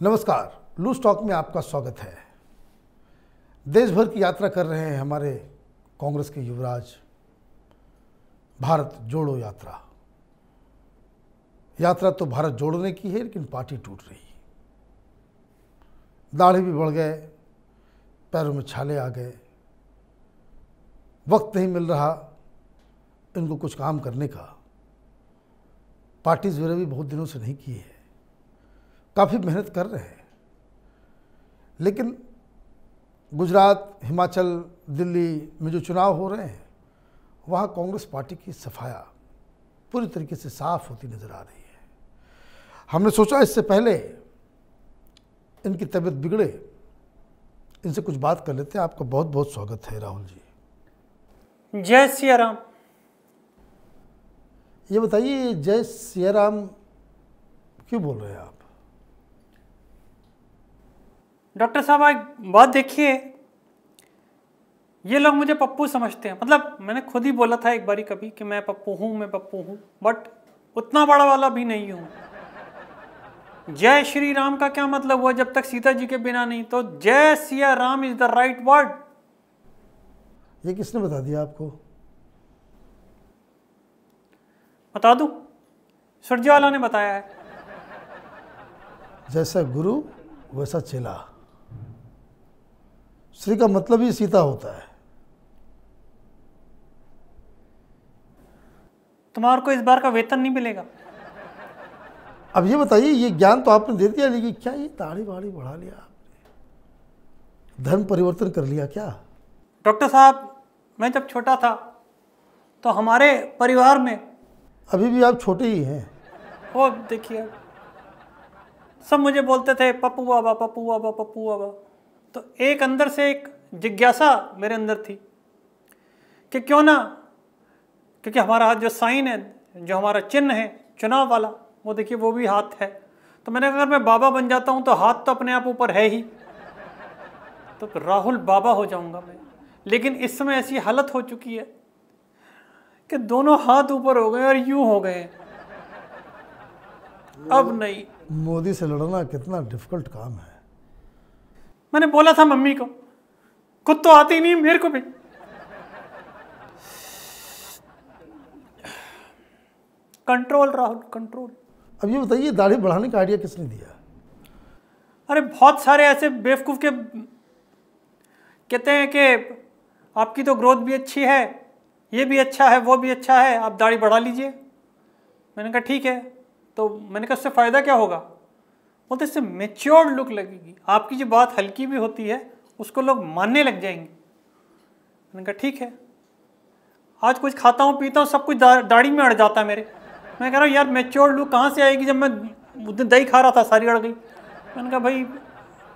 नमस्कार, loose talk में आपका स्वागत है। देश भर की यात्रा कर रहे हैं हमारे कांग्रेस के युवराज। भारत जोड़ो यात्रा। यात्रा तो भारत जोड़ने की है, लेकिन पार्टी टूट रही है। दाढ़ी भी बढ़ गए, पैरों में छाले आ गए, वक्त नहीं मिल रहा इनको कुछ काम करने का। पार्टीज वगैरह भी बहुत दिनों से नहीं की है, काफ़ी मेहनत कर रहे हैं, लेकिन गुजरात, हिमाचल, दिल्ली में जो चुनाव हो रहे हैं वहाँ कांग्रेस पार्टी की सफाया पूरी तरीके से साफ होती नज़र आ रही है। हमने सोचा इससे पहले इनकी तबीयत बिगड़े, इनसे कुछ बात कर लेते हैं। आपका बहुत बहुत स्वागत है राहुल जी। जय सिया राम। ये बताइए, जय सिया राम क्यों बोल रहे हैं आप? डॉक्टर साहब एक बात देखिए, ये लोग मुझे पप्पू समझते हैं। मतलब मैंने खुद ही बोला था एक बारी कभी कि मैं पप्पू हूँ, बट उतना बड़ा वाला भी नहीं हूँ। जय श्री राम का क्या मतलब हुआ जब तक सीता जी के बिना नहीं? तो जय Siya Ram is the right word. ये किसने बता दिया आपको? बता दूं, सूर्यवाला ने बताया है। जैसा गुरु वैसा चेला। श्री का मतलब ही सीता होता है। तुम्हारे को इस बार का वेतन नहीं मिलेगा। अब ये बताइए, ये ज्ञान तो आपने दे दिया, लेकिन क्या ये दाढ़ी वाड़ी बढ़ा लिया आपने? धर्म परिवर्तन कर लिया क्या? डॉक्टर साहब, मैं जब छोटा था तो हमारे परिवार में, अभी भी आप छोटे ही हैं। वो देखिए, सब मुझे बोलते थे पप्पू बाबा, पप्पू बाबा, पप्पू बाबा। तो एक अंदर से एक जिज्ञासा मेरे अंदर थी कि क्यों ना, क्योंकि हमारा हाथ जो साइन है, जो हमारा चिन्ह है चुनाव वाला, वो देखिए वो भी हाथ है। तो मैंने कहा अगर मैं बाबा बन जाता हूँ तो हाथ तो अपने आप ऊपर है ही, तो राहुल बाबा हो जाऊंगा मैं। लेकिन इस समय ऐसी हालत हो चुकी है कि दोनों हाथ ऊपर हो गए और यूं हो गए। अब नहीं। मोदी से लड़ना कितना डिफिकल्ट काम है। मैंने बोला था मम्मी को, खुद तो आती नहीं मेरे को भी। Control Rahul, control. अब ये बताइए, दाढ़ी बढ़ाने का आइडिया किसने दिया? अरे बहुत सारे ऐसे बेवकूफ के कहते हैं कि आपकी तो ग्रोथ भी अच्छी है, ये भी अच्छा है, वो भी अच्छा है, आप दाढ़ी बढ़ा लीजिए। मैंने कहा ठीक है। तो मैंने कहा इससे फ़ायदा क्या होगा? बोलते इससे मैच्योर्ड लुक लगेगी, आपकी जो बात हल्की भी होती है उसको लोग मानने लग जाएंगे। मैंने कहा ठीक है। आज कुछ खाता हूँ पीता हूँ, सब कुछ दाढ़ी में अड़ जाता है मेरे। मैं कह रहा हूँ यार मैच्योर्ड लुक कहाँ से आएगी, जब मैं उस दिन दही खा रहा था सारी अड़ गई। मैंने कहा भाई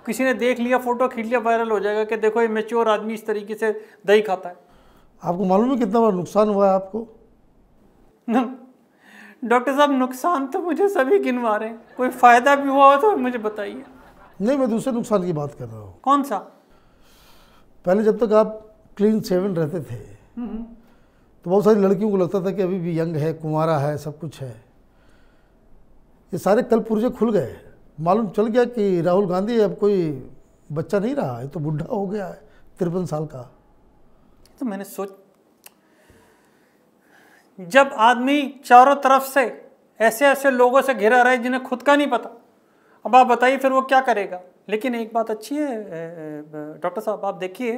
किसी ने देख लिया, फोटो खींच लिया, वायरल हो जाएगा कि देखो ये मैच्योर आदमी इस तरीके से दही खाता है। आपको मालूम है कितना बड़ा नुकसान हुआ है आपको? डॉक्टर साहब, नुकसान तो मुझे सभी गिनवा रहे हैं, कोई फायदा भी हुआ हो तो मुझे बताइए। नहीं, मैं दूसरे नुकसान की बात कर रहा हूँ। कौन सा? पहले जब तक आप क्लीन शेवन रहते थे तो बहुत सारी लड़कियों को लगता था कि अभी भी यंग है, कुंवारा है, सब कुछ है। ये सारे कल पुर्जे खुल गए। मालूम चल गया कि राहुल गांधी अब कोई बच्चा नहीं रहा है, तो बुढ़ा हो गया है, 53 साल का। तो मैंने जब आदमी चारों तरफ से ऐसे ऐसे लोगों से घिरा रहे जिन्हें खुद का नहीं पता, अब आप बताइए फिर वो क्या करेगा। लेकिन एक बात अच्छी है डॉक्टर साहब, आप देखिए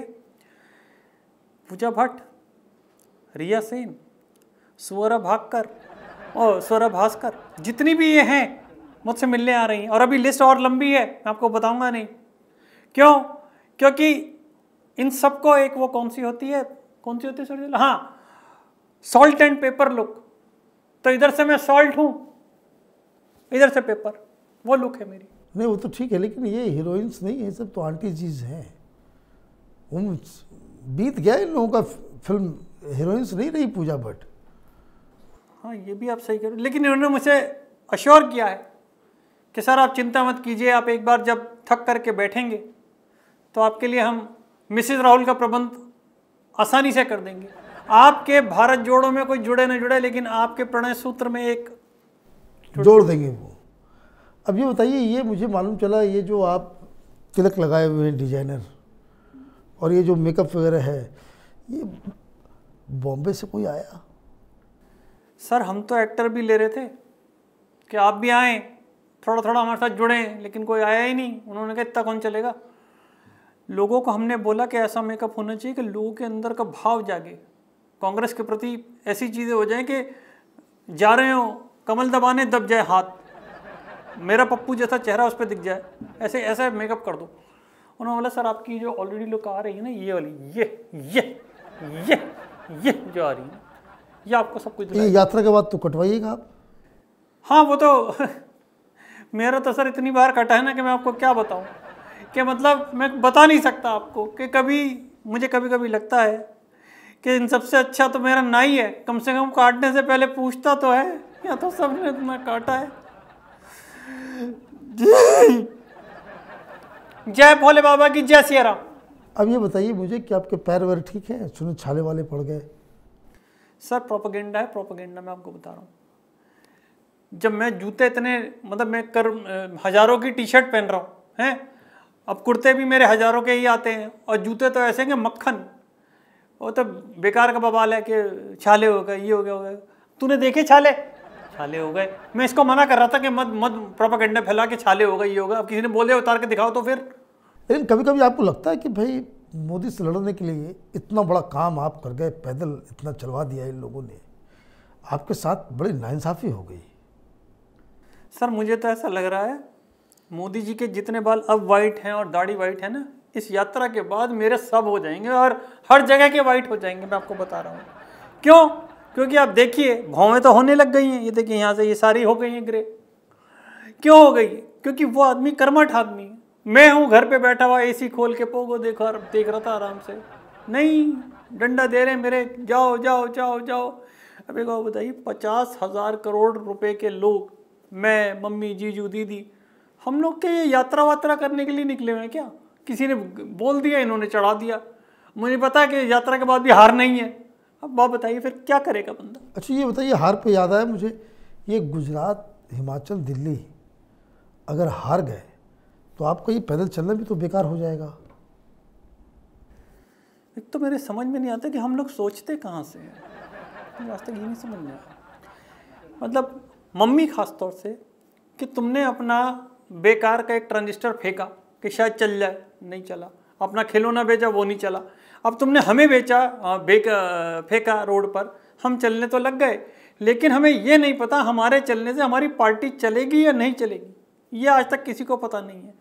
पूजा भट्ट, रिया सेन, स्वरा भास्कर, जितनी भी ये हैं मुझसे मिलने आ रही हैं। और अभी लिस्ट और लंबी है, मैं आपको बताऊंगा नहीं क्यों। क्योंकि इन सबको एक वो कौन सी होती है सर? हाँ, सॉल्ट एंड पेपर लुक। तो इधर से मैं सॉल्ट हूँ, इधर से पेपर, वो लुक है मेरी। नहीं, वो तो ठीक है, लेकिन ये हीरोइंस नहीं है, सब तो आंटी जीज हैं। उन बीत गया इन लोगों का फिल्म, हीरोइंस नहीं रही पूजा भट्ट। हाँ, ये भी आप सही कह रहे हो, लेकिन इन्होंने मुझे अश्योर किया है कि सर आप चिंता मत कीजिए, आप एक बार जब थक करके बैठेंगे तो आपके लिए हम मिसेज राहुल का प्रबंध आसानी से कर देंगे। आपके भारत जोड़ो में कोई जुड़े न जुड़े, लेकिन आपके प्रणय सूत्र में एक जोड़ देंगे वो। अब ये बताइए, ये मुझे मालूम चला, ये जो आप तिलक लगाए हुए हैं डिजाइनर, और ये जो मेकअप वगैरह है, ये बॉम्बे से कोई आया? सर हम तो एक्टर भी ले रहे थे कि आप भी आएँ, थोड़ा थोड़ा हमारे साथ जुड़ें, लेकिन कोई आया ही नहीं। उन्होंने कहा इतना कौन चलेगा। लोगों को हमने बोला कि ऐसा मेकअप होना चाहिए कि लोगों के अंदर का भाव जागे, कांग्रेस के प्रति ऐसी चीज़ें हो जाएं कि जा रहे हो कमल दबाने दब जाए हाथ, मेरा पप्पू जैसा चेहरा उस पर दिख जाए, ऐसे ऐसा मेकअप कर दो। उन्होंने बोला सर आपकी जो ऑलरेडी लुक आ रही है ना, ये वाली, ये जो आ रही है, ये आपको सब कुछ ये यात्रा के बाद तो कटवाइएगा आप। हाँ वो तो मेरा तो सर इतनी बार कटा है ना कि मैं आपको क्या बताऊं, कि मतलब मैं बता नहीं सकता आपको कि कभी मुझे कभी कभी लगता है कि इन सबसे अच्छा तो मेरा नाई है, कम से कम काटने से पहले पूछता तो है, या तो सबने इतना काटा है। जय भोले बाबा की जय सिया राम। अब ये बताइए मुझे कि आपके पैर वैर ठीक है? सुने छाले वाले पड़ गए। सर प्रोपेगेंडा है, प्रोपेगेंडा मैं आपको बता रहा हूँ। जब मैं जूते इतने मतलब मैं हज़ारों की टी शर्ट पहन रहा हूँ हैं, अब कुर्ते भी मेरे हज़ारों के ही आते हैं, और जूते तो ऐसे हैं कि मक्खन, वो तो बेकार का बवाल है कि छाले हो गए, ये हो गया। तूने देखे छाले हो गए? मैं इसको मना कर रहा था कि मत प्रोपेगेंडा फैला के छाले हो गए, ये होगा। अब किसी ने बोले उतार के दिखाओ तो फिर। लेकिन कभी कभी आपको लगता है कि भाई मोदी से लड़ने के लिए इतना बड़ा काम आप कर गए, पैदल इतना चलवा दिया इन लोगों ने, आपके साथ बड़ी नाइंसाफ़ी हो गई। सर मुझे तो ऐसा लग रहा है मोदी जी के जितने बाल अब वाइट हैं और दाढ़ी वाइट है ना, इस यात्रा के बाद मेरे सब हो जाएंगे और हर जगह के वाइट हो जाएंगे, मैं आपको बता रहा हूँ। क्यों? क्योंकि आप देखिए भौवें तो होने लग गई हैं, ये देखिए यहाँ से ये सारी हो गई हैं ग्रे। क्यों हो गई? क्योंकि वो आदमी कर्मठ आदमी है। मैं हूँ घर पे बैठा हुआ एसी खोल के पोगो देख रहा था आराम से, नहीं डंडा दे रहे मेरे, जाओ जाओ जाओ जाओ। अब एक बात बताइए, 50,000 करोड़ रुपए के लोग, मैं, मम्मी, जीजू, दीदी, हम लोग के ये यात्रा वात्रा करने के लिए निकले हुए हैं क्या? किसी ने बोल दिया, इन्होंने चढ़ा दिया। मुझे पता है कि यात्रा के बाद भी हार नहीं है। अब बात बताइए फिर क्या करेगा बंदा। अच्छा ये बताइए, हार पे याद आया मुझे, ये गुजरात, हिमाचल, दिल्ली अगर हार गए तो आपका ये पैदल चलना भी तो बेकार हो जाएगा। एक तो मेरे समझ में नहीं आता कि हम लोग सोचते कहाँ से हैं, आज तक ये नहीं समझ में आया। मतलब मम्मी खास तौर से, कि तुमने अपना बेकार का एक ट्रांजिस्टर फेंका कि शायद चल जाए, नहीं चला। अपना खिलौना बेचा, वो नहीं चला। अब तुमने हमें बेचा, फेंका रोड पर, हम चलने तो लग गए, लेकिन हमें ये नहीं पता हमारे चलने से हमारी पार्टी चलेगी या नहीं चलेगी, ये आज तक किसी को पता नहीं है।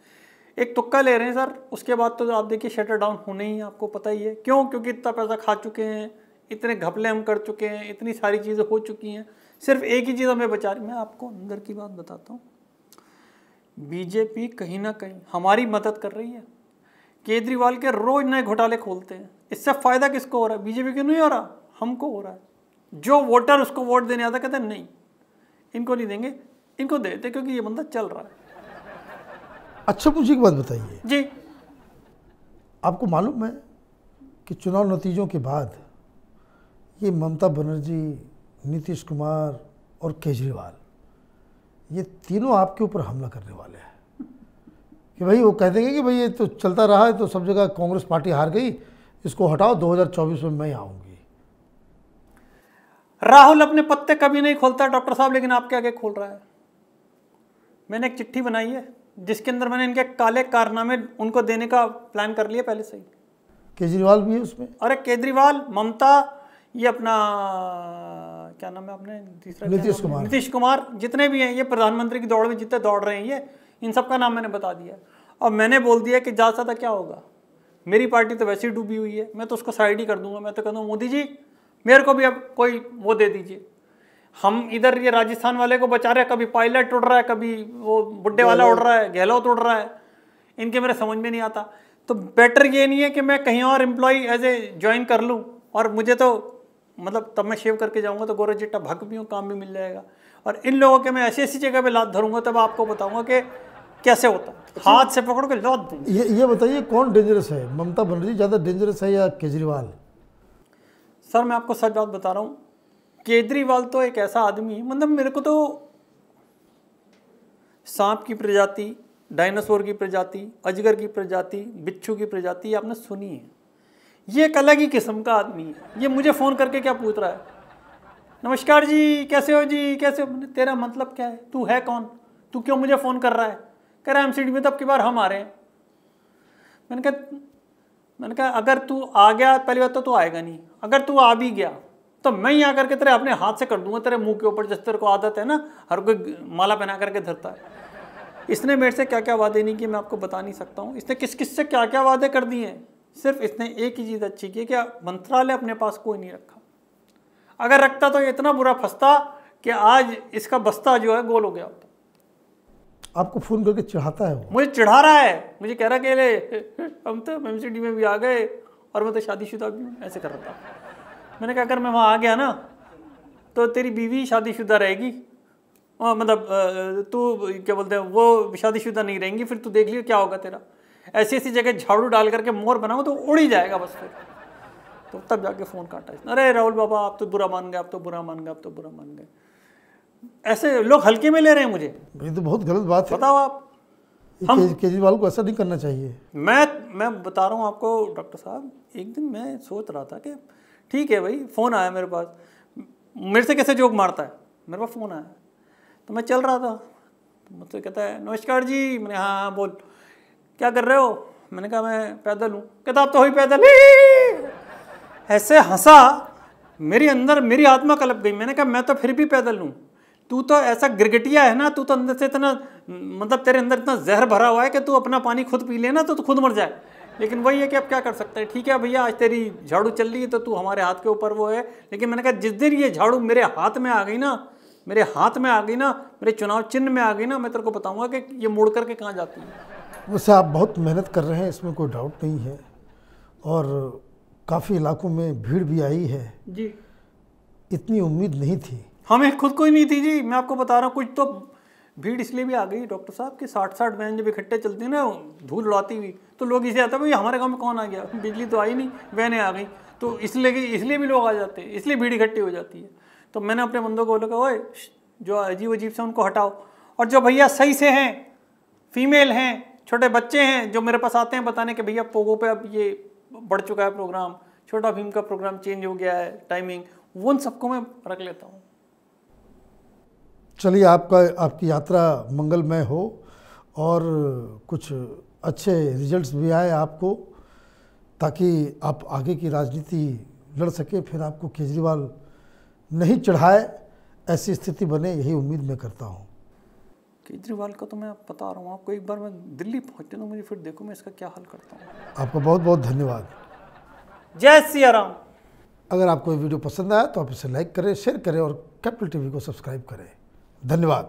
एक तुक्का ले रहे हैं सर, उसके बाद तो आप देखिए शटर डाउन होने ही, आपको पता ही है क्यों, क्योंकि इतना पैसा खा चुके हैं, इतने घपले हम कर चुके हैं, इतनी सारी चीज़ें हो चुकी हैं। सिर्फ एक ही चीज़ हमें बचा रही। मैं आपको अंदर की बात बताता हूँ, बीजेपी कहीं ना कहीं हमारी मदद कर रही है। केजरीवाल के रोज नए घोटाले खोलते हैं, इससे फ़ायदा किसको हो रहा है? बीजेपी को नहीं हो रहा, हमको हो रहा है। जो वोटर उसको वोट देने आता कहते हैं नहीं इनको नहीं देंगे, इनको देते क्योंकि ये बंदा चल रहा है। अच्छा मुझे एक बात बताइए जी, आपको मालूम है कि चुनाव नतीजों के बाद ये ममता बनर्जी, नीतीश कुमार और केजरीवाल, ये तीनों आपके ऊपर हमला करने वाले हैं कि भाई वो कह देंगे कि भाई ये तो चलता रहा है, तो सब जगह कांग्रेस पार्टी हार गई, इसको हटाओ, 2024 में मैं आऊँगी। राहुल अपने पत्ते कभी नहीं खोलता डॉक्टर साहब, लेकिन आपके आगे खोल रहा है। मैंने एक चिट्ठी बनाई है जिसके अंदर मैंने इनके काले कारनामे उनको देने का प्लान कर लिया पहले से ही। केजरीवाल भी है उसमें? अरे केजरीवाल, ममता, ये अपना क्या नाम है अपने तीसरा, नीतीश कुमार, जितने भी हैं ये प्रधानमंत्री की दौड़ में जितने दौड़ रहे हैं ये, इन सब का नाम मैंने बता दिया। और मैंने बोल दिया कि ज़्यादा ज़्यादा क्या होगा, मेरी पार्टी तो वैसे ही डूबी हुई है, मैं तो उसको साइड ही कर दूंगा। मैं तो कहता हूँ मोदी जी मेरे को भी अब कोई वो दे दीजिए। हम इधर ये राजस्थान वाले को बचा रहे हैं, कभी पायलट उड़ रहा है, कभी वो बुड्ढे वाला उड़ रहा है, गहलोत उड़ रहा है, इनके मेरे समझ में नहीं आता। तो बेटर ये नहीं है कि मैं कहीं और एम्प्लॉय एज ए ज्वाइन कर लूँ, और मुझे तो मतलब तब मैं शेव करके जाऊँगा तो गोरा चिट्टा भग भी हूँ, काम भी मिल जाएगा। और इन लोगों के मैं ऐसी ऐसी जगह पे लात धरूंगा तब आपको बताऊंगा कि कैसे होता है, हाथ से पकड़ के लात दूँ। ये बताइए कौन डेंजरस है, ममता बनर्जी ज़्यादा डेंजरस है या केजरीवाल? सर मैं आपको सच बात बता रहा हूँ, केजरीवाल तो एक ऐसा आदमी है, मतलब मेरे को तो सांप की प्रजाति, डायनासोर की प्रजाति, अजगर की प्रजाति, बिच्छू की प्रजाति आपने सुनी है। ये एक अलग ही किस्म का आदमी है। ये मुझे फ़ोन करके क्या पूछ रहा है, नमस्कार जी, कैसे हो जी, कैसे हो? तेरा मतलब क्या है, तू है कौन, तू क्यों मुझे फ़ोन कर रहा है? कह रहा है एमसीडी में तो अब की बार हम आ रहे हैं। मैंने कहा अगर तू आ गया, पहली बात तो तू आएगा नहीं, अगर तू आ भी गया तो मैं यहाँ करके तेरे अपने हाथ से कर दूंगा तेरे मुंह के ऊपर, जैसे तेरे को आदत है ना, हर कोई माला पहना करके धरता है। इसने मेरे से क्या क्या वादे नहीं किए मैं आपको बता नहीं सकता हूँ। इसने किस किस से क्या क्या वादे कर दिए हैं। सिर्फ इसने एक ही चीज़ अच्छी की कि मंत्रालय अपने पास कोई नहीं रखा। अगर रखता तो इतना बुरा फंसता कि आज इसका बस्ता जो है गोल हो गया होता। आपको फ़ोन करके चढ़ाता है वो? मुझे चिढ़ा रहा है, मुझे कह रहा कि ले हम तो एमसीडी में भी आ गए और मैं तो शादीशुदा भी हूँ, ऐसे कर रहा था। मैंने कहा अगर मैं वहाँ आ गया ना तो तेरी बीवी शादीशुदा रहेगी, मतलब तू क्या बोलते हैं वो शादीशुदा नहीं रहेंगी, फिर तू देख लियो क्या होगा तेरा। ऐसी ऐसी जगह झाड़ू डाल करके मोर बनाओ तो उड़ ही जाएगा बस फिर। तो तब जाके फ़ोन काटा इसने, अरे राहुल बाबा आप तो बुरा मान गए, आप तो बुरा मान गए, आप तो बुरा मान गए। ऐसे लोग हल्के में ले रहे हैं मुझे। ये तो बहुत गलत बात है। बताओ आप, केजरीवाल को ऐसा नहीं करना चाहिए। मैं बता रहा हूँ आपको डॉक्टर साहब, एक दिन मैं सोच रहा था कि ठीक है भाई, फ़ोन आया मेरे पास, मेरे से कैसे जोक मारता है, मेरे पास फ़ोन आया तो मैं चल रहा था, तो मुझसे कहता है नमस्कार जी। मैंने हाँ बोल, क्या कर रहे हो? मैंने कहा मैं पैदल हूँ। कहता आप तो ही पैदल। ऐसे हंसा, मेरी अंदर मेरी आत्मा कलप गई। मैंने कहा मैं तो फिर भी पैदल हूँ, तू तो ऐसा गिरगिटिया है ना, तू तो अंदर से इतना, मतलब तेरे अंदर इतना जहर भरा हुआ है कि तू अपना पानी खुद पी लेना तो तू खुद मर जाए। लेकिन वही है कि अब क्या कर सकते हैं। ठीक है भैया, आज तेरी झाड़ू चल रही है तो तू हमारे हाथ के ऊपर वो है। लेकिन मैंने कहा जिस दिन ये झाड़ू मेरे हाथ में आ गई ना, मेरे हाथ में आ गई ना, मेरे चुनाव चिन्ह में आ गई ना, मैं तेरे को बताऊंगा कि ये मुड़ करके कहाँ जाती है। वैसे आप बहुत मेहनत कर रहे हैं, इसमें कोई डाउट नहीं है, और काफ़ी इलाकों में भीड़ भी आई है जी। इतनी उम्मीद नहीं थी। हमें खुद को ही नहीं थी जी, मैं आपको बता रहा हूँ। कुछ तो भीड़ इसलिए भी आ गई डॉक्टर साहब कि 60-60 वैन जब इकट्ठे चलती है ना धूल उड़ाती हुई, तो लोग इसे आता है भाई हमारे गांव में कौन आ गया, बिजली तो आई नहीं, वैनें आ गई, तो इसलिए भी लोग आ जाते हैं, इसलिए भीड़ इकट्ठी हो जाती है। तो मैंने अपने बंदों को बोला ओए जो अजीब अजीब से उनको हटाओ, और जो भैया सही से हैं, फीमेल हैं, छोटे बच्चे हैं, जो मेरे पास आते हैं बताने के भैया पोगो पे अब ये बढ़ चुका है प्रोग्राम, छोटा भीम का प्रोग्राम चेंज हो गया है टाइमिंग, वो उन सबको मैं रख लेता हूँ। चलिए, आपकी यात्रा मंगलमय हो और कुछ अच्छे रिजल्ट्स भी आए आपको, ताकि आप आगे की राजनीति लड़ सके, फिर आपको केजरीवाल नहीं चढ़ाए, ऐसी स्थिति बने, यही उम्मीद मैं करता हूँ। केजरीवाल का तो मैं बता रहा हूँ आपको, एक बार मैं दिल्ली पहुँचने दो मुझे, फिर देखो मैं इसका क्या हल करता हूँ। आपका बहुत बहुत धन्यवाद। जय सिया राम। अगर आपको ये वीडियो पसंद आया तो आप इसे लाइक करें, शेयर करें और कैपिटल टीवी को सब्सक्राइब करें। धन्यवाद।